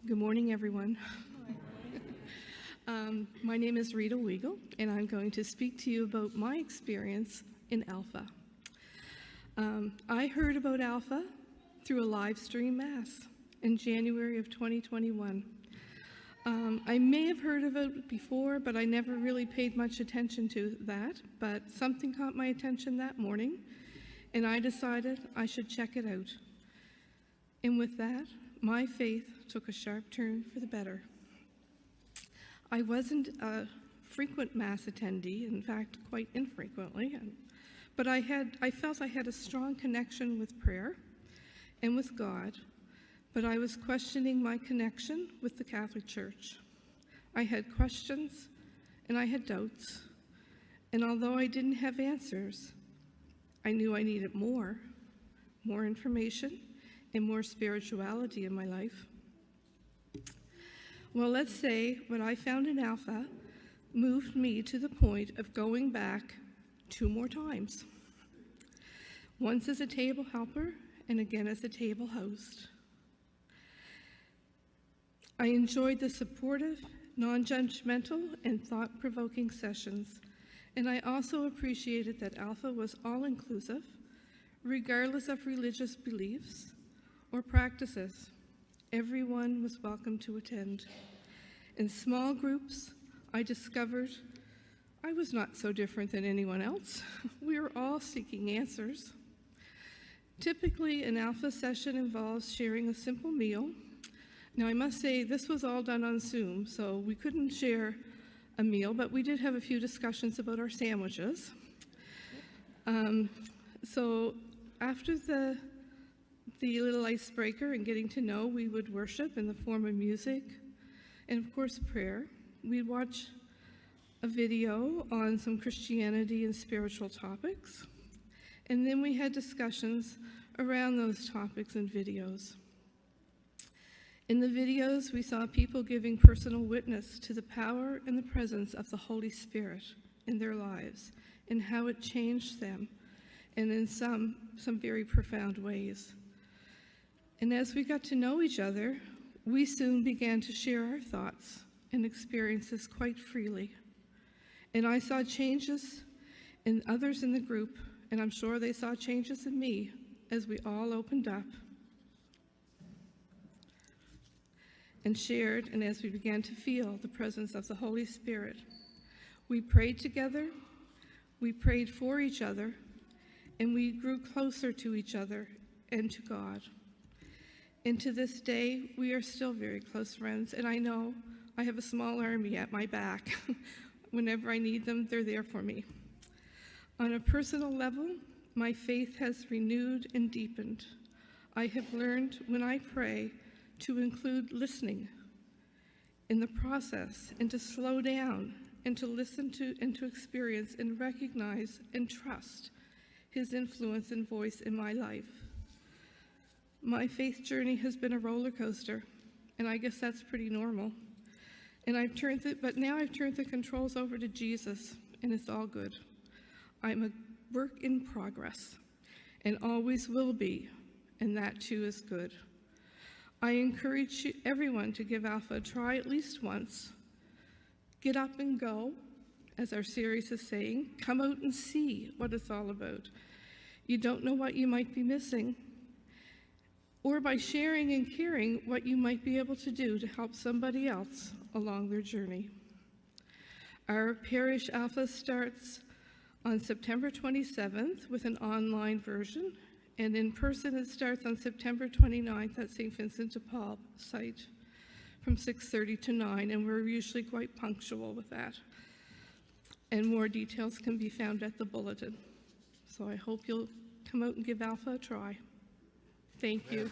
Good morning, everyone. My name is Rita, and I'm going to speak to you about my experience in Alpha. I heard about Alpha through a live stream Mass in January of 2021. I may have heard of it before, but I never really paid much attention to that. But something caught my attention that morning, and I decided I should check it out. And with that, my faith took a sharp turn for the better. I wasn't a frequent Mass attendee, in fact, quite infrequently, but I felt I had a strong connection with prayer and with God, but I was questioning my connection with the Catholic Church. I had questions and I had doubts, and although I didn't have answers, I knew I needed more information and more spirituality in my life. Well, let's say what I found in Alpha moved me to the point of going back 2 more times. Once as a table helper and again as a table host. I enjoyed the supportive, non-judgmental, and thought-provoking sessions, and I also appreciated that Alpha was all-inclusive, regardless of religious beliefs or practices. Everyone was welcome to attend. In small groups, I discovered I was not so different than anyone else. We were all seeking answers. Typically, an Alpha session involves sharing a simple meal. Now, I must say, this was all done on Zoom, so we couldn't share a meal, but we did have a few discussions about our sandwiches. So after the little icebreaker and getting to know, we would worship in the form of music and, of course, prayer. We'd watch a video on some Christianity and spiritual topics, and then we had discussions around those topics and videos. In the videos, we saw people giving personal witness to the power and the presence of the Holy Spirit in their lives and how it changed them, and in some very profound ways. And as we got to know each other, we soon began to share our thoughts and experiences quite freely. And I saw changes in others in the group, and I'm sure they saw changes in me as we all opened up and shared, and as we began to feel the presence of the Holy Spirit. We prayed together, we prayed for each other, and we grew closer to each other and to God. And to this day, we are still very close friends, and I know I have a small army at my back. Whenever I need them, they're there for me. On a personal level, my faith has renewed and deepened. I have learned when I pray to include listening in the process and to slow down and to listen to and to experience and recognize and trust His influence and voice in my life. My faith journey has been a roller coaster, and I guess that's pretty normal. But now I've turned the controls over to Jesus, and it's all good. I'm a work in progress, and always will be, and that too is good. I encourage everyone to give Alpha a try at least once. Get up and go, as our series is saying. Come out and see what it's all about. You don't know what you might be missing, or by sharing and caring what you might be able to do to help somebody else along their journey. Our parish Alpha starts on September 27th with an online version, and in person it starts on September 29th at St. Vincent de Paul site from 6:30 to 9, and we're usually quite punctual with that. And more details can be found at the bulletin. So I hope you'll come out and give Alpha a try. Thank you.